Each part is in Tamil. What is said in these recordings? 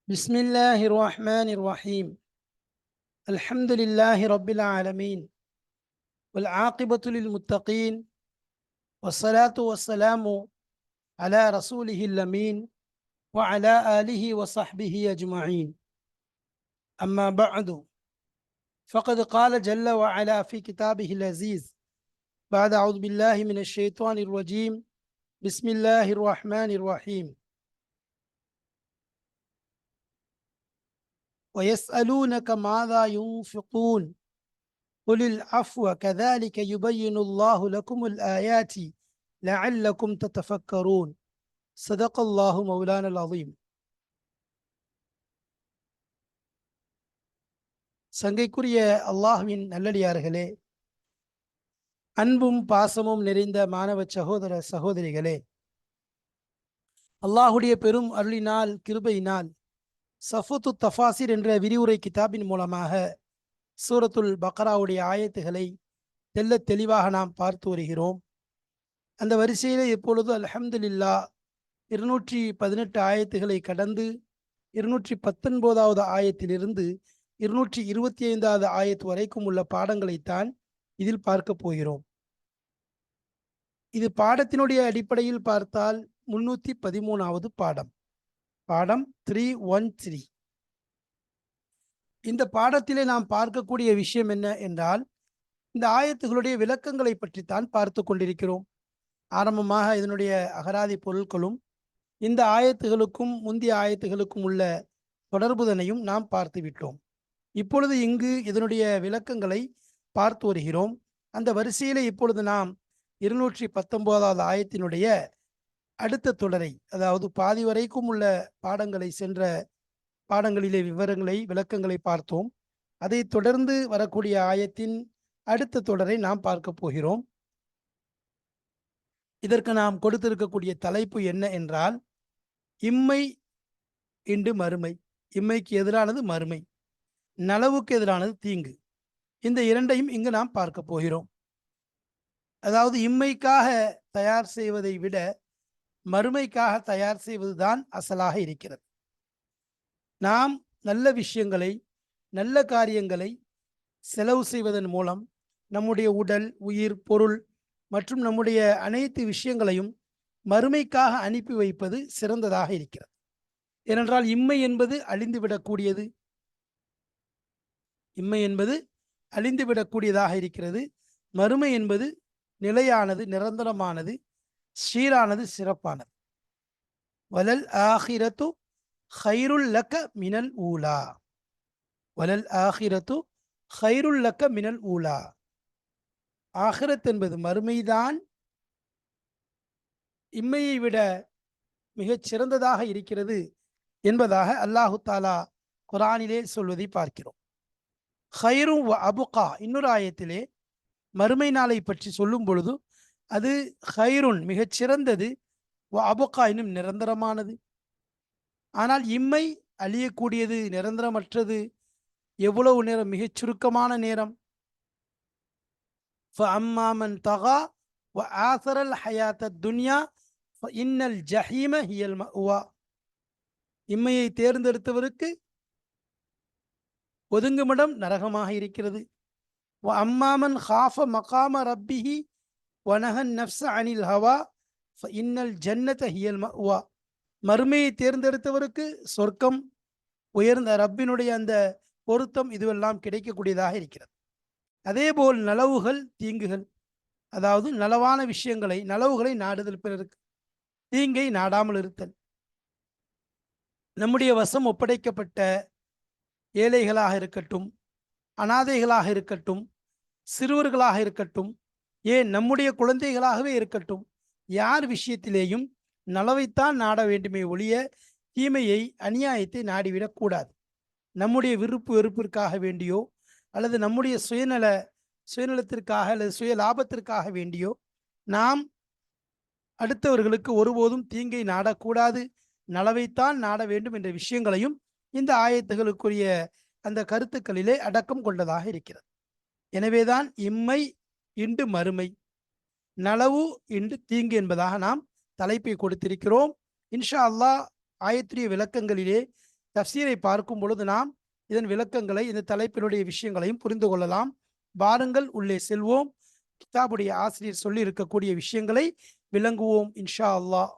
بسم الله الرحمن الرحيم. الحمد لله رب العالمين والعاقبة للمتقين والصلاة والسلام على رسوله الأمين وعلى آله وصحبه أجمعين. أما بعد فقد قال جل وعلا في كتابه العزيز بعد أعوذ بالله من الشيطان الرجيم بسم الله الرحمن الرحيم. ويسألونك ماذا ينفقون قل العفو كذلك يبين الله لكم الآيات لعلكم تتفكرون. صدق الله مولانا العظيم. சங்கைக்குரிய அல்லாஹ்வின் நல்லடியார்களே, அன்பும் பாசமும் நிறைந்த மாணவ சகோதர சகோதரிகளே, அல்லாஹுடைய பெரும் அருளினால் கிருபையினால் சஃபுத்து தஃபாசிர் என்ற விரிவுரை கிதாபின் மூலமாக சூரத்துல் பக்ராவுடைய ஆயத்துகளை தெல்ல தெளிவாக நாம் பார்த்து வருகிறோம். அந்த வரிசையில் இப்பொழுது அல்ஹம்துலில்லாஹ் 218 ஆயத்துகளை கடந்து 219வது ஆயத்திலிருந்து 225வது ஆயத்து வரைக்கும் உள்ள பாடங்களைத்தான் இதில் பார்க்க போகிறோம். இது பாடத்தினுடைய அடிப்படையில் பார்த்தால் 313வது பாடம், பாடம் 313. இந்த பாடத்திலே நாம் பார்க்கக்கூடிய விஷயம் என்ன என்றால், இந்த ஆயத்துகளுடைய விளக்கங்களை பற்றித்தான் பார்த்து கொண்டிருக்கிறோம். ஆரம்பமாக இதனுடைய அகராதி பொருட்களும் இந்த ஆயத்துகளுக்கும் முந்தைய ஆயத்துகளுக்கும் உள்ள தொடர்புதனையும் நாம் பார்த்து விட்டோம். இப்பொழுது இங்கு இதனுடைய விளக்கங்களை பார்த்து வருகிறோம். அந்த வரிசையிலே இப்பொழுது நாம் 219வது ஆயத்தினுடைய அடுத்த தொடரை, அதாவது பாதி வரைக்கும் உள்ள பாடங்களை சென்ற பாடங்களிலே விளக்கங்களை பார்த்தோம். அதை தொடர்ந்து வரக்கூடிய ஆயத்தின் அடுத்த தொடரை நாம் பார்க்க போகிறோம். இதற்கு நாம் கொடுத்திருக்கக்கூடிய தலைப்பு என்ன என்றால், இம்மை இண்டு மறுமை. இம்மைக்கு எதிரானது மறுமை, நலவுக்கு எதிரானது தீங்கு. இந்த இரண்டையும் இங்கு நாம் பார்க்க போகிறோம். அதாவது இம்மைக்காக தயார் செய்வதை விட மறுமைக்காக தயார் செய்வதுதான் அசலாக இருக்கிறது. நாம் நல்ல விஷயங்களை, நல்ல காரியங்களை செலவு செய்வதன் மூலம் நம்முடைய உடல், உயிர், பொருள் மற்றும் நம்முடைய அனைத்து விஷயங்களையும் மறுமைக்காக அனுப்பி வைப்பது சிறந்ததாக இருக்கிறது. ஏனென்றால் இம்மை என்பது அழிந்துவிடக்கூடியது, இம்மை என்பது அழிந்துவிடக்கூடியதாக இருக்கிறது. மறுமை என்பது நிலையானது, நிரந்தரமானது, சீரானது, சிறப்பானது. வலல் ஆஹிரத்து ஹைருல் லக்க மினல் ஊலா. வலல் ஆஹிரத்து ஹைருல் லக்க மினல் ஊலா. ஆஹிரத் என்பது மறுமைதான் இம்மையை விட மிகச் சிறந்ததாக இருக்கிறது என்பதாக அல்லாஹு தாலா குரானிலே சொல்வதை பார்க்கிறோம். ஹைரும் வ அபுகா, இன்னொரு ஆயத்திலே மறுமை நாளை பற்றி சொல்லும் பொழுது அது ஹைருன் மிகச் சிறந்தது, வ அபுகா இன்னும் நிரந்தரமானது. ஆனால் இம்மை அழியக்கூடியது, நிரந்தரமற்றது. எவ்வளவு நேரம்? மிகச் சுருக்கமான நேரம். فَأَمَّا مَنْ طَغَى وَآثَرَ الْحَيَاةَ الدُّنْيَا فَإِنَّ الْجَحِيمَ هِيَ الْمَأْوَى. இம்மையை தேர்ந்தெடுத்தவருக்கு ஒதுங்குமிடம் நரகமாக இருக்கிறது. وَأَمَّا مَنْ خَافَ مَقَامَ رَبِّهِ وَنَهَى النَّفْسَ عَنِ الْهَوَى فَإِنَّ الْجَنَّةَ هِيَ الْمَأْوَى. மறுமையை தேர்ந்தெடுத்தவருக்கு சொர்க்கம், உயர்ந்த ரப்பினுடைய அந்த பொருத்தம், இதுவெல்லாம் கிடைக்கக்கூடியதாக இருக்கிறது. அதேபோல் நலவுகள், தீங்குகள், அதாவது நலவான விஷயங்களை, நலவுகளை நாடுதல், பிறருக்கு தீங்கை நாடாமல் இருத்தல். நம்முடைய வசம் ஒப்படைக்கப்பட்ட ஏழைகளாக இருக்கட்டும், அனாதைகளாக இருக்கட்டும், சிறுவர்களாக இருக்கட்டும், ஏன் நம்முடைய குழந்தைகளாகவே இருக்கட்டும், யார் விஷயத்திலேயும் நலவைத்தான் நாட வேண்டுமே ஒழிய தீமையை, அநியாயத்தை நாடிவிடக்கூடாது. நம்முடைய விருப்பு வெறுப்பிற்காக வேண்டியோ அல்லது நம்முடைய சுயநலத்திற்காக அல்லது சுய லாபத்திற்காக வேண்டியோ நாம் அடுத்தவர்களுக்கு ஒருபோதும் தீங்கை நாடக்கூடாது, நலவைத்தான் நாட வேண்டும் என்ற விஷயங்களையும் இந்த ஆயத்துகளுக்குரிய அந்த கருத்துக்களிலே அடக்கம் கொண்டதாக இருக்கிறது. எனவேதான் இம்மை இண்டு மறுமை, நலவு இன்று தீங்கு என்பதாக நாம் தலைப்பை கொடுத்திருக்கிறோம். இன்ஷா அல்லாஹ் ஆயத்துடைய விளக்கங்களிலே தஃசீரை பார்க்கும் பொழுது நாம் இதன் விளக்கங்களை, இந்த தலைப்பினுடைய விஷயங்களையும் புரிந்து கொள்ளலாம். வாருங்கள் உள்ளே செல்வோம். கிதாபுடைய ஆசிரியர் சொல்லி இருக்கக்கூடிய விஷயங்களை விளங்குவோம் இன்ஷா அல்லாஹ்.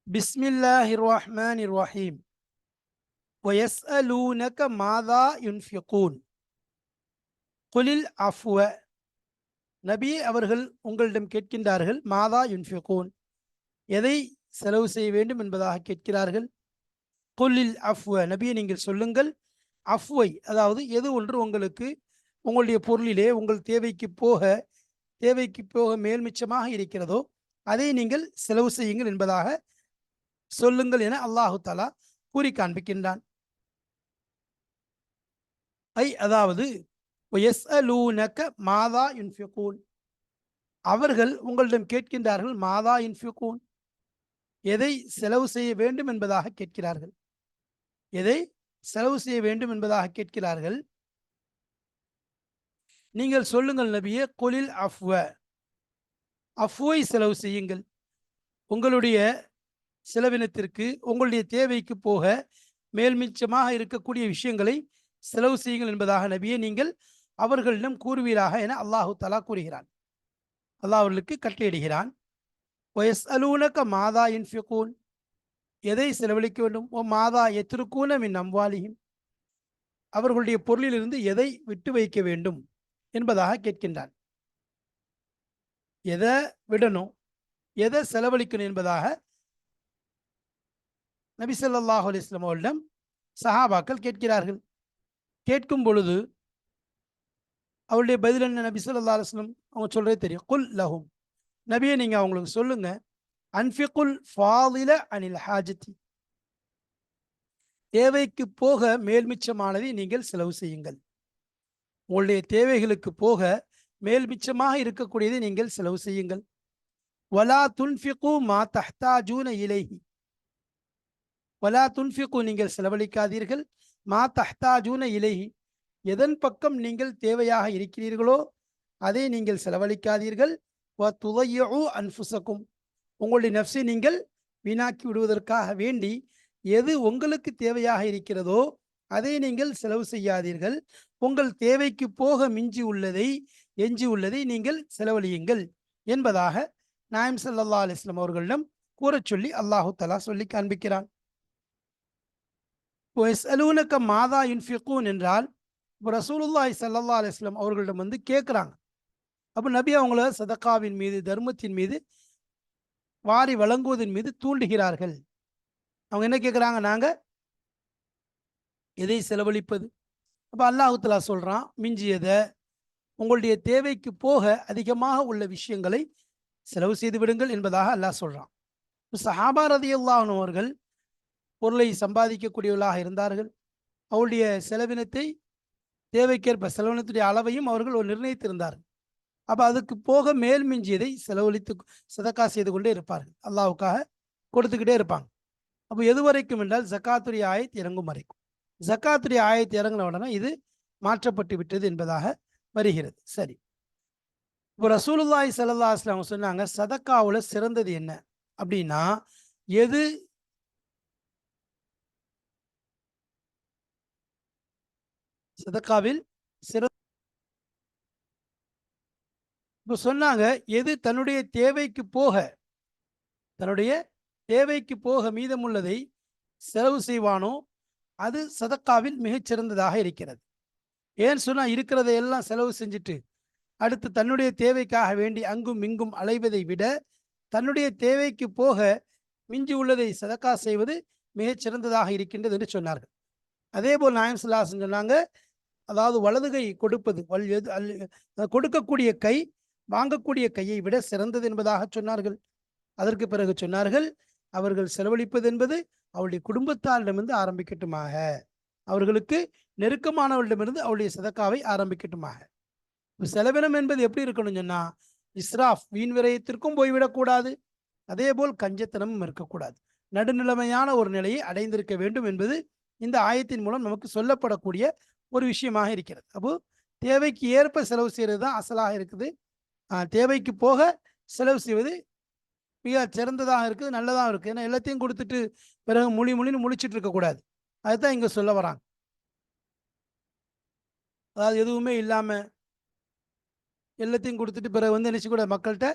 பிஸ்மில்லாஹிர் ரஹ்மானிர் ரஹீம். وَيَسْأَلُونَكَ مَاذَا يُنْفِقُونَ குலில் அஃப்வ. நபியே அவர்கள் உங்களிடம் கேட்கின்றார்கள், மாதா யுன்ஃபிகூன், எதை செலவு செய்ய வேண்டும் என்பதாக கேட்கிறார்கள். குலில் அஃப்வ, நபியை நீங்கள் சொல்லுங்கள், அஃப்வை அதாவது எது ஒன்று உங்களுக்கு உங்களுடைய பொருளிலே உங்கள் தேவைக்கு போக மேல் மிச்சமாக இருக்கிறதோ அதை நீங்கள் செலவு செய்யுங்கள் என்பதாக சொல்லுங்கள் என அல்லாஹு தஆலா கூறி காண்பிக்கின்றான். அதாவது மாதா யுன்ஃபிகூன், அவர்கள் உங்களிடம் கேட்கின்றார்கள், மாதா யுன்ஃபிகூன், எதை செலவு செய்ய வேண்டும் என்பதாக கேட்கிறார்கள். எதை செலவு செய்ய வேண்டும் என்பதாக கேட்கிறார்கள். நீங்கள் சொல்லுங்கள் நபியே, குலில் அஃப்வ, அஃப்வை செலவு செய்யுங்கள். உங்களுடைய செலவினத்திற்கு, உங்களுடைய தேவைக்கு போக மேல் மிச்சமாக இருக்கக்கூடிய விஷயங்களை செலவு செய்யுங்கள் என்பதாக நபியே நீங்கள் அவர்களிடம் கூறுவீராக என அல்லாஹு தஆலா கூறுகிறான். அல்லாஹ் அவர்களுக்கு கட்டளையிடுகிறான். வயஸ்அலூனக மாதா யுன்ஃபிகூன், எதை செலவழிக்க வேண்டும். ஓ மாதா யத்ருக்கூன மின் அம்வாலிஹிம், அவர்களுடைய பொருளிலிருந்து எதை விட்டு வைக்க வேண்டும் என்பதாக கேட்கின்றான். எதை விடணும், எதை செலவழிக்கணும் என்பதாக நபி ஸல்லல்லாஹு அலைஹி வஸல்லம் அவர்களிடம் சஹாபாக்கள் கேட்கிறார்கள். கேட்கும் பொழுது அவருடைய பதில் என்ன? நபி ஸல்லல்லாஹு அலைஹி வஸல்லம் அவங்க சொல்றதே தெரியும். குல் லஹும், நபியை நீங்க அவங்களுக்கு சொல்லுங்க, அன்ஃபிகுல் ஃபாதில அனில் ஹாஜத்தி, தேவைக்கு போக மேல்மிச்சமானதை நீங்கள் செலவு செய்யுங்கள். உங்களுடைய தேவைகளுக்கு போக மேல் மிச்சமாக இருக்கக்கூடியதை நீங்கள் செலவு செய்யுங்கள். வலா துன்ஃபிகு மா தஹ்தாஜூன இலைஹி, வலா துன்ஃபிகு, நீங்கள் செலவழிக்காதீர்கள், மா தஹ்தாஜூன இலைஹி, எதன் பக்கம் நீங்கள் தேவையாக இருக்கிறீர்களோ அதை நீங்கள் செலவழிக்காதீர்கள். வ துதையு அன்ஃபுசக்கும், உங்களுடைய நஃப்ஸை நீங்கள் வீணாக்கி விடுவதற்காக வேண்டி எது உங்களுக்கு தேவையாக இருக்கிறதோ அதை நீங்கள் செலவு செய்யாதீர்கள். உங்கள் தேவைக்கு போக எஞ்சி உள்ளதை நீங்கள் செலவழியுங்கள் என்பதாக நாயம் ஸல்லல்லாஹு அலைஹி வஸல்லம் அவர்களிடம் கூறச் சொல்லி அல்லாஹு தஆலா சொல்லி காண்பிக்கிறான். வயஸ்அலூனக மாதா யுன்ஃபிகூன் என்றால் ரசூலுல்லாஹி ஸல்லல்லாஹு அலைஹி வஸல்லம் அவர்களிடம் கேட்குறாங்க. அப்போ நபி அவங்கள சதகாவின் மீது, தர்மத்தின் மீது, வாரி வழங்குவதன் மீது தூண்டுகிறார்கள். அவங்க என்ன கேட்குறாங்க? நாங்கள் எதை செலவழிப்பது? அப்போ அல்லாஹு தஆலா சொல்கிறான், மிஞ்சியதை, உங்களுடைய தேவைக்கு போக அதிகமாக உள்ள விஷயங்களை செலவு செய்து விடுங்கள் என்பதாக அல்லாஹ் சொல்கிறான். சஹாபா ரலியல்லாஹு அன்ஹும் அவர்கள் பொருளை சம்பாதிக்கக்கூடியவர்களாக இருந்தார்கள். அவருடைய செலவினத்தை தேவைக்கேற்ப செலவினத்துடைய அளவையும் அவர்கள் நிர்ணயித்திருந்தார்கள். அப்போ அதுக்கு போக மேல் மிஞ்சியதை செலவழித்து சதக்கா செய்து கொண்டே இருப்பார்கள், அல்லாஹ்வுக்காக கொடுத்துக்கிட்டே இருப்பாங்க. அப்போ எது வரைக்கும் என்றால் ஜக்காத்துடைய ஆயத் இறங்கும் வரைக்கும். ஜக்காத்துடைய ஆயத் இறங்கின உடனே இது மாற்றப்பட்டு விட்டது என்பதாக வருகிறது. சரி, இப்போ ரசூலுல்லாஹி ஸல்லல்லாஹு அலைஹி வஸல்லம் சொன்னாங்க, சதக்காவுல சிறந்தது என்ன அப்படின்னா, எது சதக்காவில் சிறந்த, இப்போ சொன்னாங்க, எது தன்னுடைய தேவைக்கு போக மீதமுள்ளதை செலவு செய்வானோ அது சதக்காவில் மிகச்சிறந்ததாக இருக்கிறது. ஏன்னு சொன்னால், இருக்கிறதை எல்லாம் செலவு செஞ்சுட்டு அடுத்து தன்னுடைய தேவைக்காக வேண்டி அங்கும் இங்கும் அலைவதை விட தன்னுடைய தேவைக்கு போக மிஞ்சி உள்ளதை சதக்கா செய்வது மிகச்சிறந்ததாக இருக்கின்றது என்று சொன்னார்கள். அதே போல் நாயம் ஸல்லல்லாஹு அலைஹி வஸல்லம் சொன்னாங்க, அதாவது வலதுகை கொடுப்பது, கொடுக்கக்கூடிய கை வாங்கக்கூடிய கையை விட சிறந்தது என்பதாக சொன்னார்கள். அதற்கு பிறகு சொன்னார்கள், அவர்கள் செலவழிப்பது என்பது அவருடைய குடும்பத்தாரிடமிருந்து ஆரம்பிக்கட்டுமாக, அவர்களுக்கு நெருக்கமானவர்களிடமிருந்து அவருடைய சதக்காவை ஆரம்பிக்கட்டுமாக. செலவினம் என்பது எப்படி இருக்கணும் சொன்னா, இஸ்ராஃப், வீண் விரயத்திற்கும் போய்விடக்கூடாது, அதே போல் கஞ்சத்தனமும் இருக்கக்கூடாது, நடுநிலைமையான ஒரு நிலையை அடைந்திருக்க வேண்டும் என்பது இந்த ஆயத்தின் மூலம் நமக்கு சொல்லப்படக்கூடிய ஒரு விஷயமாக இருக்கிறது. அப்போ தேவைக்கு ஏற்ப செலவு செய்கிறது தான் அசலாக இருக்குது. தேவைக்கு போக செலவு செய்வது மிக சிறந்ததாக இருக்குது, நல்லதாக இருக்குது. ஏன்னா எல்லாத்தையும் கொடுத்துட்டு பிறகு மொழின்னு முழிச்சிட்டு இருக்கக்கூடாது. அதுதான் இங்கே சொல்ல வராங்க. அதாவது எதுவுமே இல்லாமல் எல்லாத்தையும் கொடுத்துட்டு பிறகு வந்து நினைச்சக்கூடாது, மக்கள்கிட்ட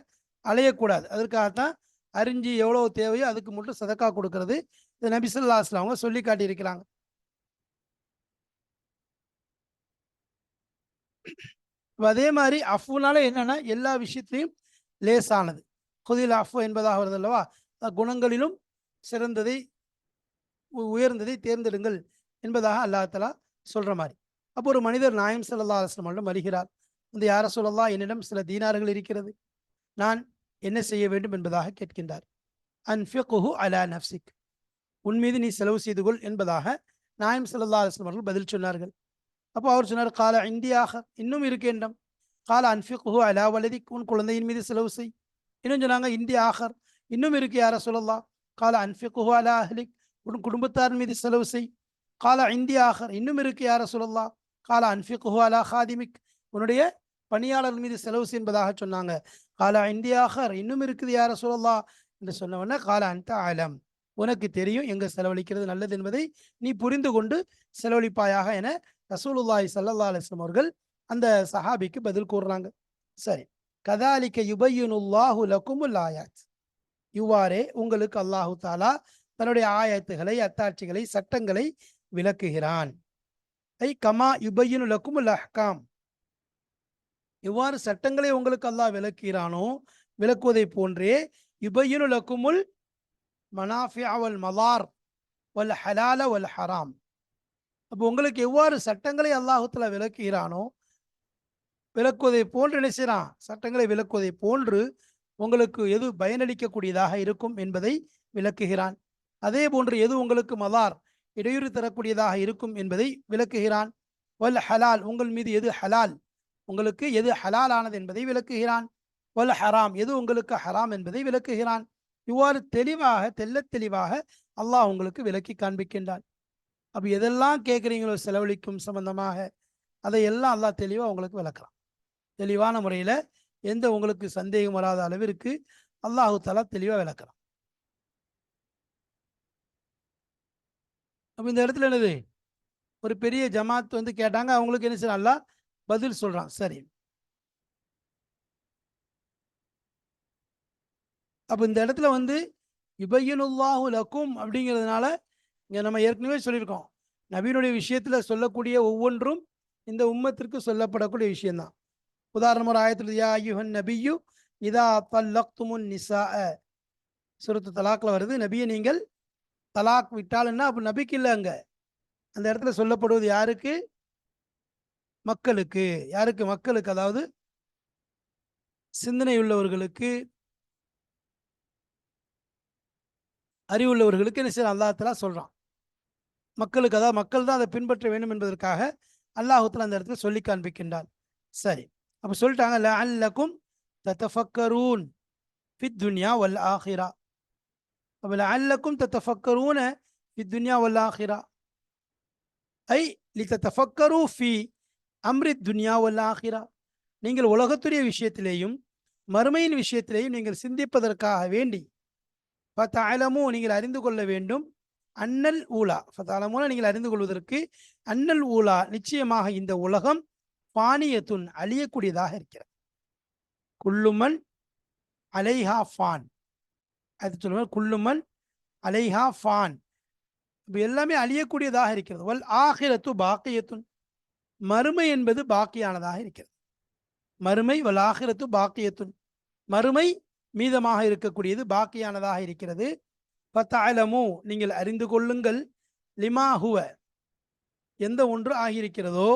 அலையக்கூடாது. அதற்காகத்தான் அறிஞ்சு எவ்வளோ தேவையோ அதுக்கு மட்டும் சதக்கா கொடுக்கறது இந்த நபி ஸல்லல்லாஹு அலைஹி வஸல்லம் அவங்க சொல்லி காட்டியிருக்கிறாங்க. அதே மாதிரி அஃப்னால என்னன்னா எல்லா விஷயத்திலையும் லேசானது. குதில் அஃப் என்பதாக வருது அல்லவா, குணங்களிலும் சிறந்ததை உயர்ந்ததை தேர்ந்தெடுங்கள் என்பதாக அல்லாஹ் தஆலா சொல்ற மாதிரி. அப்போ ஒரு மனிதர் நாயம் ஸல்லல்லாஹு அலைஹி வஸல்லம் வருகிறார். இந்த யார சொல்லலாம், என்னிடம் சில தீனார்கள் இருக்கிறது, நான் என்ன செய்ய வேண்டும் என்பதாக கேட்கின்றார். அன்ஃபிக்ஹு அலா நஃப்ஸிக், உன் மீது நீ செலவு செய்து கொள் என்பதாக நாயம் ஸல்லல்லாஹு அலைஹி வஸல்லம் அவர்கள் பதில் சொன்னார்கள். அப்போ அவர் சொன்னார், கால இந்தியாக, இன்னும் இருக்கின்றம். கால அன்ஃபிக்ஹு அலா வலதிக், உன் குழந்தையின் மீது செலவு செய். இன்னும் சொன்னாங்க இந்தி ஆகர், இன்னும் இருக்கு யார சொல்லலாம். கால அன்ஃபிக்ஹு அலா அஹ்லிக், உன் குடும்பத்தார் மீது செலவு செய். கால இந்தி ஆகர், இன்னும் இருக்கு யார சொல்லலாம். கால அன்ஃபிக்ஹு அலா ஹாதிமிக், உன்னுடைய பணியாளர் மீது செலவு செய் என்பதாக சொன்னாங்க. கால இந்தி ஆகர், இன்னும் இருக்குது யார சொல்லலாம் என்று சொன்னவன, கால அன்த அலம், உனக்கு தெரியும் எங்க செலவழிக்கிறது நல்லது என்பதை நீ புரிந்து கொண்டு செலவழிப்பாயாக என ரசூலுல்லாஹி ஸல்லல்லாஹு அலைஹி வஸல்லம் அவர்கள் அந்த சஹாபிக்கு பதில் கூறுறாங்க. சரி, கதாலிக்க யுபையினுல்லாஹு லகுமுல் ஆயாத், இவ்வாறே உங்களுக்கு அல்லாஹு தாலா தன்னுடைய ஆயத்துகளை, அத்தாட்சிகளை, சட்டங்களை விளக்குகிறான். ஐ கமா யுபையினு லகுமுல் அஹ்காம், இவ்வாறு சட்டங்களை உங்களுக்கு அல்லாஹ் விளக்குகிறானோ, விளக்குவதை போன்றே யுபையினு லகுமுல் மனாஃபிஅ வல் மலார் வல் ஹலால வல் ஹராம், அப்போ உங்களுக்கு எவ்வாறு சட்டங்களை அல்லாஹு தஆலா விளக்குகிறானோ, விளக்குவதை போன்று என்ன செய்யறான், சட்டங்களை விளக்குவதை போன்று உங்களுக்கு எது பயனளிக்கக்கூடியதாக இருக்கும் என்பதை விளக்குகிறான். அதே போன்று எது உங்களுக்கு மலார், இடையூறு தரக்கூடியதாக இருக்கும் என்பதை விளக்குகிறான். வல் ஹலால், உங்கள் மீது எது ஹலால், உங்களுக்கு எது ஹலால் ஆனது என்பதை விளக்குகிறான். வல் ஹராம், எது உங்களுக்கு ஹராம் என்பதை விளக்குகிறான். இவ்வாறு தெளிவாக, தெள்ளத் தெளிவாக அல்லாஹ் உங்களுக்கு விளக்கி காண்பிக்கின்றான். அப்போ எதெல்லாம் கேட்குறீங்களோ செலவழிக்கும் சம்பந்தமாக, அதையெல்லாம் அல்லாஹ் தெளிவாக உங்களுக்கு விளக்குறான். தெளிவான முறையில் எந்த உங்களுக்கு சந்தேகம் வராத அளவிற்கு அல்லாஹு தஆலா தெளிவாக விளக்குறான். அப்போ இந்த இடத்துல என்னது, ஒரு பெரிய ஜமாத் வந்து கேட்டாங்க, அவங்களுக்கு என்ன செய்யலாம், அல்லாஹ் பதில் சொல்றான். சரி, அப்போ இந்த இடத்துல வந்து யுபையினுல்லாஹு லக்கும் அப்படிங்கிறதுனால, இங்கே நம்ம ஏற்கனவே சொல்லியிருக்கோம், நபியினுடைய விஷயத்தில் சொல்லக்கூடிய ஒவ்வொன்றும் இந்த உம்மத்திற்கு சொல்லப்படக்கூடிய விஷயம்தான். உதாரணம் ஒரு ஆயத்தில், யா அய்யுஹன் நபியு இதா தல்லக்துமுன் நிசாஅ, சூரத்து தலாக்ல வருது, நபியை நீங்கள் தலாக் விட்டாலுன்னா அப்போ நபிக்கு இல்லை, அங்கே அந்த இடத்துல சொல்லப்படுவது யாருக்கு, மக்களுக்கு. யாருக்கு, மக்களுக்கு, அதாவது சிந்தனை உள்ளவர்களுக்கு, அறிவுள்ளவர்களுக்கு என்ன செய்ய அல்லாஹ் தஆலா சொல்றான். மக்களுக்கு, அதாவது மக்கள் தான் அதை பின்பற்ற வேண்டும் என்பதற்காக அல்லாஹ் தஆலா அந்த இடத்துல சொல்லி காண்பிக்கின்றான். சரி, அப்போ சொல்லிட்டாங்க, லஅல்லக்கும் ததஃபக்கரூன் ஃபித் துன்யா வல் ஆஹிரா. அப்போ லஅல்லக்கும் ததஃபக்கரூன ஃபித் துன்யா வல் ஆஹிரா, ஐ லிததஃபக்கரு ஃபி அம்ரி துன்யா வல் ஆஹிரா, நீங்கள் உலகத்துடைய விஷயத்திலேயும் மறுமையின் விஷயத்திலேயும் நீங்கள் சிந்திப்பதற்காக வேண்டி, ஃபதஅலமு, நீங்கள் அறிந்து கொள்ள வேண்டும், அன்னல் ஊலா, ஃபதஅலமுன நீங்கள் அறிந்து கொள்வதற்கு, அன்னல் ஊலா நிச்சயமாக இந்த உலகம், ஃபானியத்துன் அழியக்கூடியதாக இருக்கிறது. குல்லுமன் அலைஹா ஃபான், அது சொல்லுவாங்க, குல்லுமன் அலைஹா ஃபான், இப்போ எல்லாமே அழியக்கூடியதாக இருக்கிறது. வல் ஆஹிரத்து பாக்கியத்துன், மறுமை என்பது பாக்கியானதாக இருக்கிறது. மறுமை, வல் ஆஹிரத்து பாக்கியத்துன், மறுமை மீதமாக இருக்கக்கூடியது, பாக்கியானதாக இருக்கிறது. ஃபதஅலமு, நீங்கள் அறிந்து கொள்ளுங்கள், லிமா ஹுவ, எந்த ஒன்று ஆகியிருக்கிறதோ,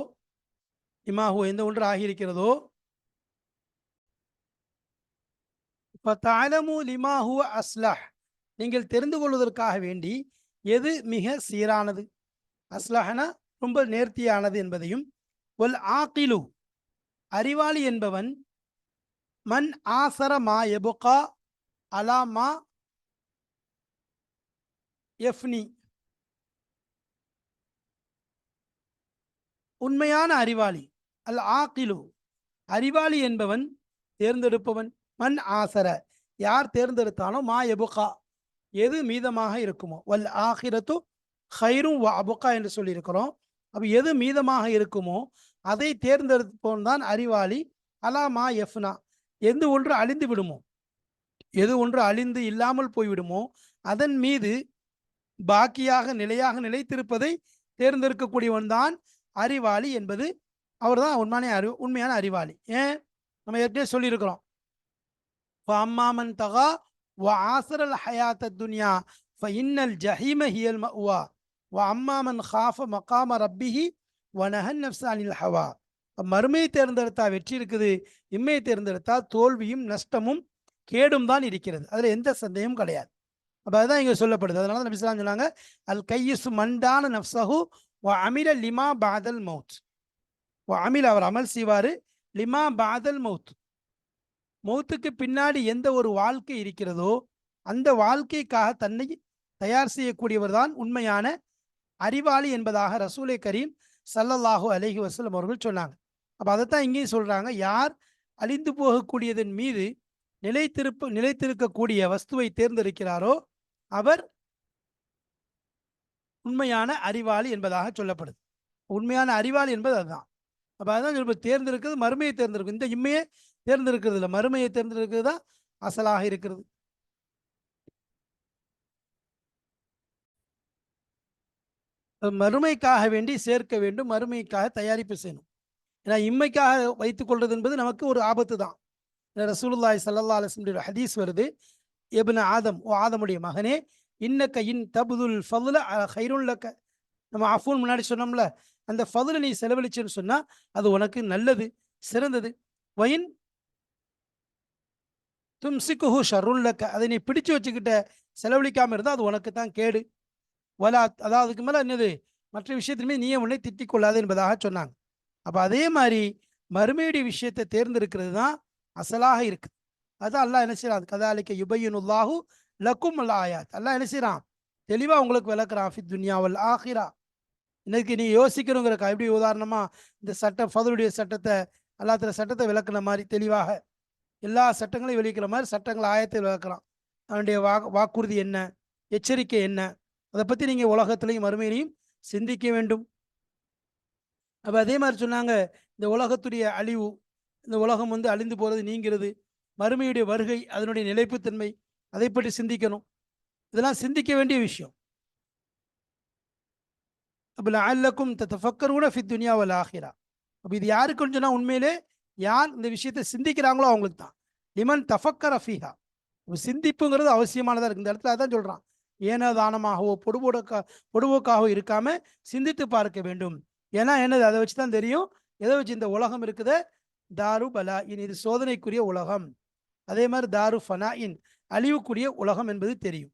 லிமா ஹுவ எந்த ஒன்று ஆகியிருக்கிறதோ, ஃபதஅலமு லிமா ஹுவ அஸ்லஹ், நீங்கள் தெரிந்து கொள்வதற்காக வேண்டி எது மிக சீரானது, அஸ்லஹனா ரொம்ப நேர்த்தியானது என்பதையும், ஒல் ஆகிலு, அறிவாளி என்பவன், மன் ஆசர மா எபுகா அலா மா எஃப்னி, உண்மையான அறிவாளி, அல் ஆகிலு அறிவாளி என்பவன் தேர்ந்தெடுப்பவன், மன் ஆசர யார் தேர்ந்தெடுத்தானோ மா எபுகா, எது மீதமாக இருக்குமோ, வல் ஆஹிரத்து ஹைரும் வ அபுகா என்று சொல்லியிருக்கிறோம். அப்போ எது மீதமாக இருக்குமோ அதை தேர்ந்தெடுப்பவன் தான் அறிவாளி. அலா மா எஃப்னா, எந்த ஒன்று அழிந்து விடுமோ, எது ஒன்று அழிந்து இல்லாமல் போய்விடுமோ அதன் மீது பாக்கியாக நிலையாக நிலைத்திருப்பதை தேர்ந்தெடுக்கக்கூடியவன் தான் அறிவாளி என்பது, அவர்தான் உண்மையான அறிவாளி. ஏன், நம்ம ஏற்கனவே சொல்லியிருக்கிறோம், அம்மாமன் தகா வ ஆசரல் ஹயாத்த துன்யா ஃபஇன்னல் ஜஹீம ஹியல் மஅவா வ அம்மாமன் ஹாஃப மகாம ரப்பிஹி வ நஹன் நஃப்ஸ அனில் ஹவா. மறுமையை தேர்ந்தெடுத்தா வெற்றி இருக்குது, இம்மையை தேர்ந்தெடுத்தா தோல்வியும் நஷ்டமும் கேடும் தான் இருக்கிறது. அதில் எந்த சந்தேகமும் கிடையாது. அப்போ அதுதான் இங்கே சொல்லப்படுது. அதனால தான் நபி ஸல்லல்லாஹு அலைஹி வஸல்லம் சொன்னாங்க, அல் கையிசு மண்டான நஃப்ஸஹு வ அமில லிமா பாதல் மௌத். வ அமில, அவர் அமல் செய்வார், லிமா பாதல் மௌத், மௌத்துக்கு பின்னாடி எந்த ஒரு வாழ்க்கை இருக்கிறதோ அந்த வாழ்க்கைக்காக தன்னை தயார் செய்யக்கூடியவர் தான் உண்மையான அறிவாளி என்பதாக ரசூலே கரீம் ஸல்லல்லாஹு அலைஹி வஸல்லம் அவர்கள் சொன்னாங்க. அப்போ அதைத்தான் இங்கேயும் சொல்றாங்க, யார் அழிந்து போகக்கூடியதன் மீது நிலைத்திருக்கக்கூடிய வஸ்துவை தேர்ந்தெடுக்கிறாரோ அவர் உண்மையான அறிவாளி என்பதாக சொல்லப்படுது. உண்மையான அறிவாளி என்பது அதுதான். அப்போ அதுதான் சொல்லும்போது தேர்ந்தெடுக்கிறது மறுமையை தேர்ந்தெடுக்கும். இந்த இம்மையை தேர்ந்தெடுக்கிறது இல்லை, மறுமையை தேர்ந்தெடுக்கிறது தான் அசலாக இருக்கிறது. மறுமைக்காக வேண்டி சேர்க்க வேண்டும், மறுமைக்காக தயாரிப்பு செய்யணும். ஏன்னா இம்மைக்காக வைத்துக் கொள்வது என்பது நமக்கு ஒரு ஆபத்து தான். ரசூலுல்லாஹி ஸல்லல்லாஹு அலைஹி வஸல்லம் ஹதீஸ் வருது, இப்னு ஆதம், ஓ ஆதமுடைய மகனே, இன்னக்க இன் தபுதுல் ஃபதுல ஹைருன் லக்க. நம்ம அஃபூன் முன்னாடி சொன்னோம்ல, அந்த ஃபதுல நீ செலவழிச்சுன்னு சொன்னா அது உனக்கு நல்லது, சிறந்தது. வயின் தும்சிக்குஹு ஷர்ருன் லக்க, அதை நீ பிடிச்சு வச்சுக்கிட்ட செலவழிக்காம இருந்தால் அது உனக்கு தான் கேடு. வலா, அதாவது அதுக்கு மேலே என்னது, மற்ற விஷயத்திலுமே நீயே உன்னை திட்டிக் கொள்ளாது என்பதாக சொன்னாங்க. அப்போ அதே மாதிரி மறுமையுடைய விஷயத்தை தேர்ந்தெடுக்கிறது தான் அசலாக இருக்குது. அதுதான் அல்லாஹ் என்ன செய்யறான், கதாலிக்க யுபையினுல்லாஹு லக்கும் அல் ஆயாத். அல்லாஹ் என்ன செய்யறான், தெளிவாக உங்களுக்கு விளக்குறான். ஃபித் துன்யா வல் ஆஹிரா. இன்னைக்கு நீ யோசிக்கணுங்கிறக்கா, எப்படி உதாரணமா இந்த சட்டம் ஃபதுலுடைய சட்டத்தை, அல்லாஹ் சட்டத்தை விளக்குன மாதிரி தெளிவாக எல்லா சட்டங்களையும் விளக்கிற மாதிரி சட்டங்களை ஆயத்தை விளக்குறான். அவனுடைய வாக்குறுதி என்ன, எச்சரிக்கை என்ன, அதை பற்றி நீங்கள் உலகத்திலையும் மறுமையிலையும் சிந்திக்க வேண்டும். அப்போ அதே மாதிரி சொன்னாங்க, இந்த உலகத்துடைய அழிவு, இந்த உலகம் அழிந்து போகிறது நீங்கிறது, மறுமையுடைய வருகை, அதனுடைய நிலைப்புத்தன்மை, அதை பற்றி சிந்திக்கணும். இதெல்லாம் சிந்திக்க வேண்டிய விஷயம். அப்போ லஅல்லக்கும் ததஃபக்கரூன ஃபித் துன்யா வல் ஆஹிரா. அப்போ இது யாருக்குன்னு சொன்னால், உண்மையிலே யார் இந்த விஷயத்தை சிந்திக்கிறாங்களோ அவங்களுக்கு தான். லிமன் தஃபக்கர ஃபீஹா. சிந்திப்புங்கிறது அவசியமானதாக இருக்குது. இந்த இடத்துல அதான் சொல்கிறான், ஏனோ தானமாகவோ பொடுபோக்காகவோ இருக்காம சிந்தித்து பார்க்க வேண்டும். ஏன்னா என்னது, அதை வச்சு தான் தெரியும் எதை வச்சு இந்த உலகம் இருக்குது. தாரு பலா இன், இது சோதனைக்குரிய உலகம். அதே மாதிரி தாரு ஃபனா இன், அழிவுக்குரிய உலகம் என்பது தெரியும்.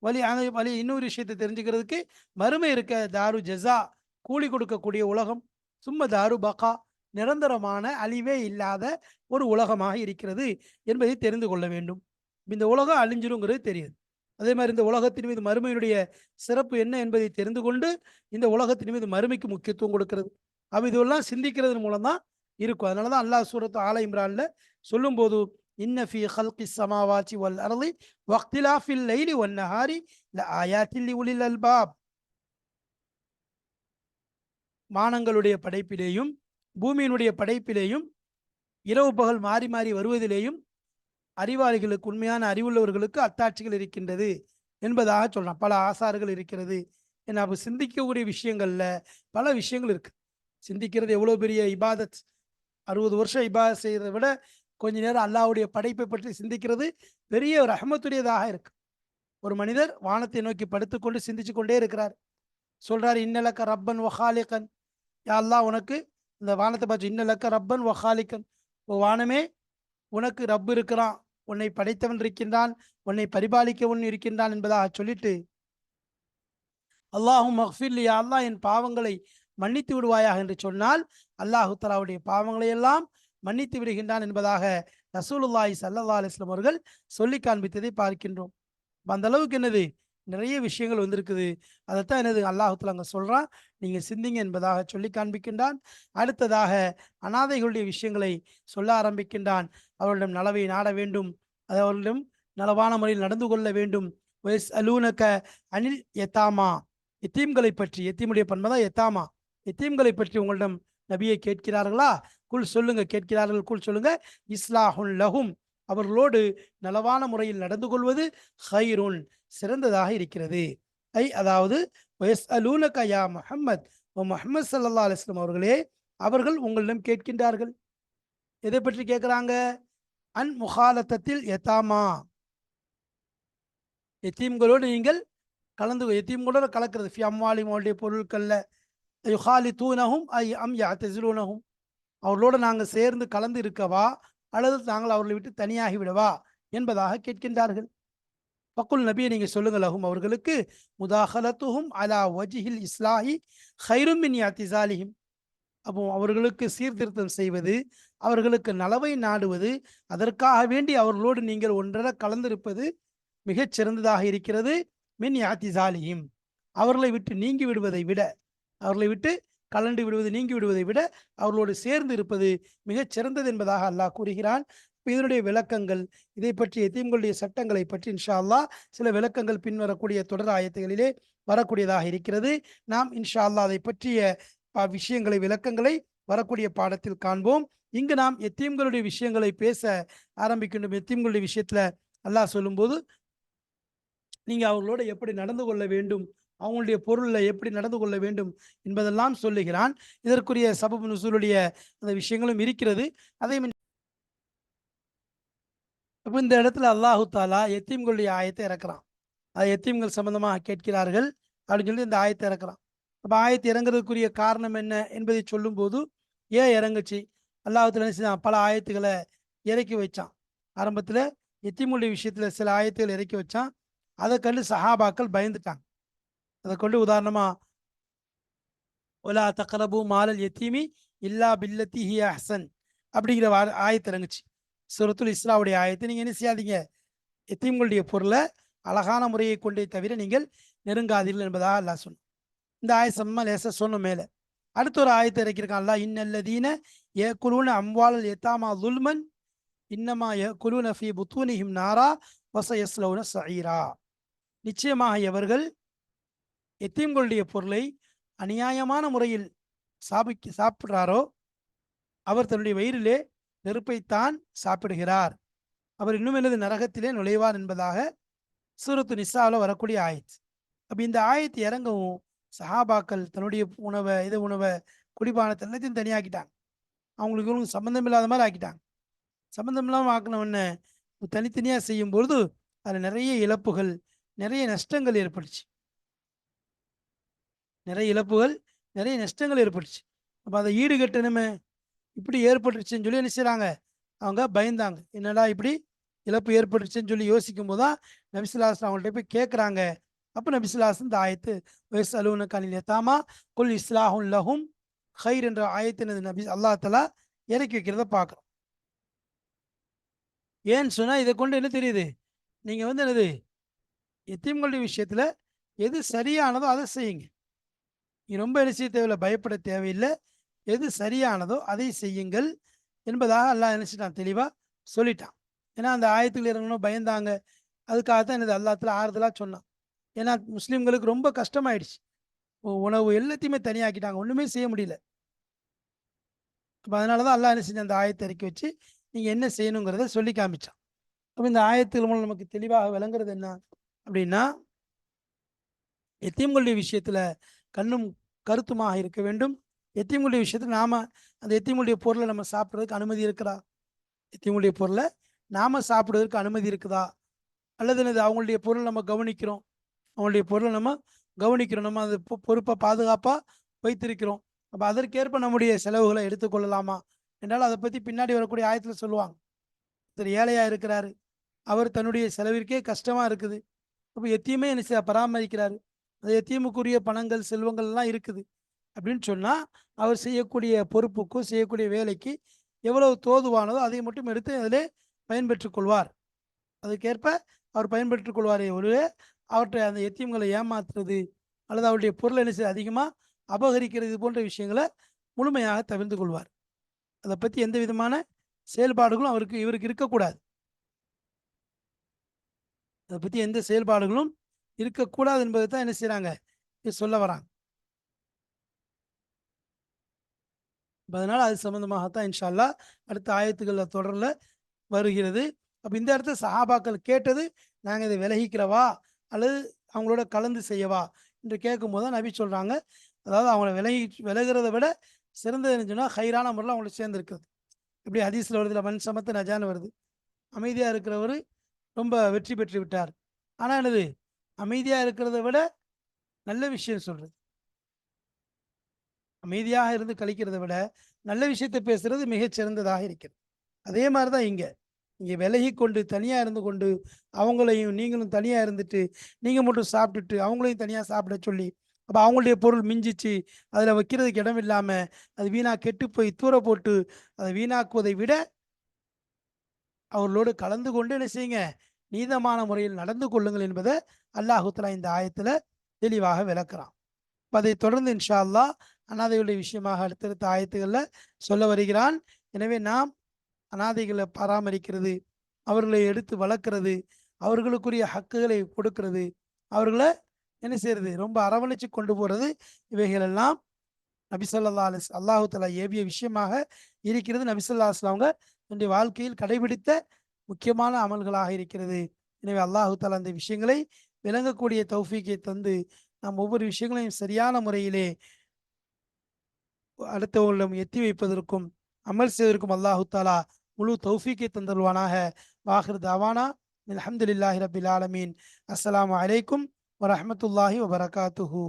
வழி இன்னொரு விஷயத்தை தெரிஞ்சுக்கிறதுக்கு, மறுமை இருக்க தாரு ஜஸா, கூலி கொடுக்கக்கூடிய உலகம். சும்மா தாரு பகா, நிரந்தரமான அழிவே இல்லாத ஒரு உலகமாக இருக்கிறது என்பதை தெரிந்து கொள்ள வேண்டும். இந்த உலகம் அழிஞ்சிருங்கிறது தெரியுது. அதே மாதிரி இந்த உலகத்தின் மீது மறுமையினுடைய சிறப்பு என்ன என்பதை தெரிந்து கொண்டு இந்த உலகத்தின் மீது மறுமைக்கு முக்கியத்துவம் கொடுக்கிறது. அப்போ இதெல்லாம் சிந்திக்கிறது மூலம் தான் இருக்கும். அதனால தான் அல்லாஹ் சூரத் ஆல இம்ரான்ல சொல்லும்போது, இன்ன ஃபீ ஹல்கிஸ் ஸமாவாத்தி வல் அர்தி வக்திலாஃபில் லைலி வன் நஹாரி லஆயாத்தின் லிஉலில் அல்பாப். வானங்களுடைய படைப்பிலேயும் பூமியினுடைய படைப்பிலேயும் இரவு பகல் மாறி மாறி வருவதிலேயும் அறிவாளிகளுக்கு, உண்மையான அறிவுள்ளவர்களுக்கு அத்தாட்சிகள் இருக்கின்றது என்பதாக சொல்றான். பல ஆசாறுகள் இருக்கிறது. ஏன்னா அப்போ சிந்திக்கக்கூடிய விஷயங்கள்ல பல விஷயங்கள் இருக்கு. சிந்திக்கிறது எவ்வளோ பெரிய இபாதத். 60 வருஷம் இபாதத் செய்கிறத விட கொஞ்ச நேரம் அல்லாஹ்வுடைய படைப்பை பற்றி சிந்திக்கிறது பெரிய ஒரு ரஹ்மத்துடையதாக இருக்கு. ஒரு மனிதர் வானத்தை நோக்கி படுத்துக்கொண்டு சிந்திச்சு கொண்டே இருக்கிறார். சொல்றாரு, இன்னலக்க ரப்பன் வஹாலிகன். யா அல்லாஹ், உனக்கு இந்த வானத்தை பார்த்து, இன்னலக்க ரப்பன் வஹாலிகன், ஓ வானமே, உனக்கு ரப்பு இருக்கிறான், உன்னை படைத்தவன் இருக்கின்றான், உன்னை பரிபாலிக்கவன் இருக்கின்றான் என்பதாக சொல்லிட்டு, அல்லாஹும் மக்ஃபிர்லி, யா அல்லாஹ், என் பாவங்களை மன்னித்து விடுவாயாக என்று சொன்னால் அல்லாஹு தஆலாவுடைய பாவங்களை எல்லாம் மன்னித்து விடுகின்றான் என்பதாக ரசூலுல்லாஹி ஸல்லல்லாஹு அலைஹி வஸல்லம் அவர்கள் சொல்லி காண்பித்ததை பார்க்கின்றோம். அந்த அளவுக்கு என்னது, நிறைய விஷயங்கள் வந்திருக்குது. அதைத்தான் என்னது அல்லாஹு தஆலா அங்கே சொல்றான், நீங்கள் சிந்திங்க என்பதாக சொல்லி காண்பிக்கின்றான். அடுத்ததாக அனாதைகளுடைய விஷயங்களை சொல்ல ஆரம்பிக்கின்றான். அவர்களிடம் நலவை நாட வேண்டும், அவர்களிடம் நலவான முறையில் நடந்து கொள்ள வேண்டும். வயஸ் அலூனக அனில் எத்தாமா, எத்தீம்களை பற்றி, எத்தீமுடைய பண்பதான் எத்தாமா, எத்தீம்களை பற்றி உங்களிடம் நபியை கேட்கிறார்களா? குல் சொல்லுங்க, கேட்கிறார்கள், குல் சொல்லுங்க, இஸ்லாஹுன் லஹும், அவர்களோடு நலவான முறையில் நடந்து கொள்வது ஹைருன், சிறந்ததாக இருக்கிறது. அதாவது வயஸ் அலூனக யா முஹம்மத், முஹம்மது ஸல்லல்லாஹு அலைஹி வஸல்லம் அவர்களே, அவர்கள் உங்களிடம் கேட்கின்றார்கள். எதை பற்றி கேட்கிறாங்க? அன் முகாலத்தத்தில் எத்தாமா, எத்தீம்களோடு நீங்கள் கலந்து, எத்தீம்களோட கலக்கிறது. ஃபி அம்வாலிஹிம், அவருடைய பொருட்கள்ல, யுகாலிதூனஹும் ஐ அம் யஅ்தஸிலூனஹும், அவர்களோடு நாங்கள் சேர்ந்து கலந்து இருக்கவா, அல்லது நாங்கள் அவர்களை விட்டு தனியாகி விடவா என்பதாக கேட்கின்றார்கள். ஃபக்குல், நபியை நீங்கள் சொல்லுங்கள், லஹும் அவர்களுக்கு, முதாஹலத்துஹும் அலா வஜ்ஹில் இஸ்லாஹி கைரும் மின் இஅ்திஸாலிஹிம், அப்போ அவர்களுக்கு சீர்திருத்தம் செய்வது, அவர்களுக்கு நலவை நாடுவது, அதற்காக வேண்டி அவர்களோடு நீங்கள் ஒன்றரை கலந்திருப்பது மிகச் சிறந்ததாக இருக்கிறது. மின் யாத்திசாலியும், அவர்களை விட்டு நீங்கி விடுவதை விட, அவர்களை விட்டு கலண்டு விடுவது, நீங்கி விடுவதை விட அவர்களோடு சேர்ந்து இருப்பது மிகச் சிறந்தது என்பதாக அல்லாஹ் கூறுகிறான். இதனுடைய விளக்கங்கள், இதை பற்றி எத்தீம்களுடைய சட்டங்களை பற்றி இன்ஷா அல்லாஹ் சில விளக்கங்கள் பின்வரக்கூடிய தொடர் ஆயத்துகளிலே வரக்கூடியதாக இருக்கிறது. நாம் இன்ஷா அல்லாஹ் அதை பற்றிய விஷயங்களை, விளக்கங்களை வரக்கூடிய பாடத்தில் காண்போம். இங்கு நாம் எத்தீம்களுடைய விஷயங்களை பேச ஆரம்பிக்கின்றோம். எத்தீம்களுடைய விஷயத்துல அல்லாஹ் சொல்லும்போது, நீங்க அவர்களோட எப்படி நடந்து கொள்ள வேண்டும், அவங்களுடைய பொருள்ல எப்படி நடந்து கொள்ள வேண்டும் என்பதெல்லாம் சொல்லுகிறான். இதற்குரிய சபபு நுசூலுடைய அந்த விஷயங்களும் இருக்கிறது. அதை இப்போ இந்த இடத்துல அல்லாஹு தாலா எத்தீம்களுடைய ஆயத்தை இறக்குறான். அது எத்தீம்கள் சம்பந்தமாக கேட்கிறார்கள் அப்படின்னு சொல்லி இந்த ஆயத்தை இறக்குறான். அப்போ ஆயத்து இறங்குறதுக்குரிய காரணம் என்ன என்பதை சொல்லும்போது, ஏன் இறங்குச்சு, அல்லாஹ் தாலா என்ன செஞ்சான், பல ஆயத்துக்களை இறக்கி வச்சான். ஆரம்பத்தில் எத்தீம்களுடைய விஷயத்தில் சில ஆயத்துகள் இறக்கி வச்சான். அதை கண்டு சஹாபாக்கள் பயந்துட்டாங்க. அதை கொண்டு உதாரணமாக, ஒலா தக்ரபு மாலல் எத்தீமி இல்லா பில்லத்தி ஹிய அஹ்சன் அப்படிங்கிற ஆயத்து இறங்குச்சு. சூரத்துல் இஸ்ராவுடைய ஆயத்தை, நீங்கள் என்ன செய்யாதீங்க, எத்தீம்களுடைய பொருளை அழகான முறையை கொண்டே தவிர நீங்கள் நெருங்காதீர்கள் என்பதாக அல்லாஹ் சொன்னான். இந்த ஆயசம்மா லேச சொன்ன மேலே அடுத்த ஒரு ஆயத்தை இறக்கியிருக்கான் அல்லாஹ், இன்னல்லதீன யகுலூன அம்வாலல் யதாமா ஸுல்மன் இன்னமா யகுலூன ஃபீ புத்தூனிஹிம் நாரா வஸயஸ்லௌன ஸஈரா, நிச்சயமாக எவர்கள் எத்தீம்களுடைய பொருளை அநியாயமான முறையில் சாப்பிடுறாரோ அவர் தன்னுடைய வயிறிலே நெருப்பைத்தான் சாப்பிடுகிறார், அவர் இன்னும் எனது நரகத்திலே நுழைவார் என்பதாக சூரத்து நிசாவில் வரக்கூடிய ஆயத்து. அப்போ இந்த ஆயத்து இறங்கவும் சஹாபாக்கள் தன்னுடைய உணவை குடிபானத்தை எல்லாத்தையும் தனியாக்கிட்டாங்க. அவங்களுக்கு சம்மந்தம் இல்லாத மாதிரி ஆக்கிட்டாங்க. சம்மந்தம் இல்லாமல் ஆக்கினவொன்னே தனித்தனியாக செய்யும் பொழுது அதில் நிறைய இழப்புகள், நிறைய நஷ்டங்கள் ஏற்பட்டுச்சு. நிறைய இழப்புகள், நிறைய நஷ்டங்கள் ஏற்பட்டுச்சு. அப்போ அதை ஈடுகட்டணுமே, இப்படி ஏற்பட்டுருச்சுன்னு சொல்லி என்ன செய்கிறாங்க, அவங்க பயந்தாங்க. என்னடா இப்படி இழப்பு ஏற்பட்டுருச்சுன்னு சொல்லி யோசிக்கும் போது தான் நபிசுல்லாஸ் அவங்கள்ட்ட போய் கேட்குறாங்க. அப்போ நபிசுல்லாஸ் இந்த ஆயத்து வயசு அலுவலக அலில் எத்தாமா குல் இஸ்லாஹுன் லஹும் ஹைர் என்ற ஆயத்தினது நபி அல்லா தலா இறக்கி வைக்கிறத பார்க்குறோம். ஏன்னு சொன்னால் இதை கொண்டு என்ன தெரியுது, நீங்கள் என்னது எத்தீம்களுடைய விஷயத்தில் எது சரியானதோ அதை செய்யுங்க. நீ ரொம்ப என்ன செய்ய தேவையில்லை, பயப்பட தேவையில்லை. எது சரியானதோ அதை செய்யுங்கள் என்பதாக அல்லாஹ் நினைச்சிட்டான், தெளிவாக சொல்லிட்டான். ஏன்னா அந்த ஆயத்தில் இறங்கணும் பயந்தாங்க. அதுக்காகத்தான் என்னது அல்லாஹ்ல ஆறுதலாக சொன்னான். ஏன்னா முஸ்லீம்களுக்கு ரொம்ப கஷ்டமாயிடுச்சு, உணவு எல்லாத்தையுமே தனியாக்கிட்டாங்க, ஒன்றுமே செய்ய முடியல. அப்போ அதனால தான் அல்லாஹ் என்ன செஞ்ச அந்த ஆயத்தை இறக்கி வச்சு நீங்கள் என்ன செய்யணுங்கிறத சொல்லி காமிச்சான். அப்போ இந்த ஆயத்துகள் மூலம் நமக்கு தெளிவாக விளங்குறது என்ன அப்படின்னா, எத்தீம்களுடைய விஷயத்தில் கண்ணும் கருத்துமாக இருக்க வேண்டும். எத்தீம்களுடைய விஷயத்தில் நாம் அந்த எத்தீம்களுடைய பொருளை நம்ம சாப்பிட்றதுக்கு அனுமதி இருக்குதா, எத்தீம்களுடைய பொருளை நாம் சாப்பிடுவதற்கு அனுமதி இருக்குதா, அல்லது என்னது அவங்களுடைய பொருள் நம்ம கவனிக்கிறோம், அவங்களுடைய பொருளை நம்ம கவனிக்கிறோம், நம்ம அது பொறுப்பை பாதுகாப்பாக வைத்திருக்கிறோம். அப்போ அதற்கேற்ப நம்முடைய செலவுகளை எடுத்துக்கொள்ளலாமா என்றால் அதை பற்றி பின்னாடி வரக்கூடிய ஆயத்தில் சொல்லுவாங்க. ஒருத்தர் ஏழையாக இருக்கிறாரு, அவர் தன்னுடைய செலவிற்கே கஷ்டமாக இருக்குது. அப்போ எத்தீமே என்ன பராமரிக்கிறாரு, அந்த எத்தீமுக்குரிய பணங்கள் செல்வங்கள்லாம் இருக்குது அப்படின்னு சொன்னால் அவர் செய்யக்கூடிய பொறுப்புக்கும் செய்யக்கூடிய வேலைக்கு எவ்வளவு தோதுவானதோ அதை மட்டும் எடுத்து அதிலே பயன்பெற்றுக் கொள்வார். அதுக்கேற்ப அவர் பயன்பெற்றுக் கொள்வாரே ஒருவே அவற்றை அந்த எத்தீம்களை ஏமாத்துறது அல்லது அவருடைய பொருளை என்ன செய்ய அதிகமாக அபகரிக்கிறது போன்ற விஷயங்களை முழுமையாக தவிர்த்து கொள்வார். அதை பற்றி எந்த விதமான செயல்பாடுகளும் இவருக்கு இருக்கக்கூடாது. அதை பற்றி எந்த செயல்பாடுகளும் இருக்கக்கூடாது என்பதை தான் என்ன செய்கிறாங்க சொல்ல வராங்க. அதனால் அது சம்மந்தமாகத்தான் இன்ஷா அல்லாஹ் அடுத்த ஆயத்துக்களில் தொடரில் வருகிறது. அப்போ இந்த இடத்துல சஹாபாக்கள் கேட்டது, நாங்கள் இதை விலகிக்கிறவா அல்லது அவங்களோட கலந்து செய்யவா என்று கேட்கும்போது தான் நபி சொல்கிறாங்க, அதாவது அவங்கள விலகிறத விட சிறந்ததுன்னு சொன்னால் ஹைரான முறையில் அவங்கள சேர்ந்துருக்குது. இப்படி ஹதீஸில் வருது, மண் சமத்து நஜான்னு வருது. அமைதியாக இருக்கிறவர் ரொம்ப வெற்றி பெற்று விட்டார். ஆனால் என்னது, அமைதியாக இருக்கிறத விட நல்ல விஷயம் சொல்கிறது, அமைதியாக இருந்து கழிக்கிறத விட நல்ல விஷயத்தை பேசுறது மிகச் சிறந்ததாக இருக்கிறது. அதே மாதிரி தான் இங்கே விலகி கொண்டு தனியாக இருந்து கொண்டு அவங்களையும் நீங்களும் தனியாக இருந்துட்டு நீங்கள் மட்டும் சாப்பிட்டுட்டு அவங்களையும் தனியாக சாப்பிட சொல்லி, அப்போ அவங்களுடைய பொருள் மிஞ்சிச்சு அதில் வைக்கிறதுக்கு இடம் இல்லாமல் அது வீணாக கெட்டு போய் தூர போட்டு அதை வீணாக்குவதை விட அவர்களோடு கலந்து கொண்டு என்ன செய்யுங்க, நீதமான முறையில் நடந்து கொள்ளுங்கள் என்பதை அல்லாஹு தஆலா இந்த ஆயத்தில் தெளிவாக விளக்குறான். அதை தொடர்ந்து இன்ஷா அல்லாஹ் அனாதைகளுடைய விஷயமாக அடுத்தடுத்த ஆயத்துகளில் சொல்ல வருகிறான். எனவே நாம் அனாதைகளை பராமரிக்கிறது, அவர்களை எடுத்து வளர்க்கிறது, அவர்களுக்குரிய ஹக்குகளை கொடுக்கிறது, அவர்களை என்ன செய்யறது, ரொம்ப அரவணைச்சு கொண்டு போகிறது, இவைகளெல்லாம் நபி ஸல்லல்லாஹு அலைஹி அல்லாஹு தஆலா ஏவிய விஷயமாக இருக்கிறது. நபி ஸல்லல்லாஹு அலைஹி அவங்க தன்னுடைய வாழ்க்கையில் கடைபிடித்த முக்கியமான அமல்களாக இருக்கிறது. எனவே அல்லாஹு தஆலா அந்த விஷயங்களை விளங்கக்கூடிய தௌஃபீக்கை தந்து நாம் ஒவ்வொரு விஷயங்களையும் சரியான முறையிலே அடுத்தவங்களிடம் எத்தி வைப்பதற்கும் அமல் செய்வதற்கும் அல்லாஹு தாலா முழு தௌஃபீக்கை தந்தருவானாக. வாஹிர் தாவானா அல்ஹம்துலில்லாஹி ரபில் ஆலமீன். அஸ்ஸலாமு அலைக்கும் வரஹ்மத்துல்லாஹி வபரகாத்துஹு.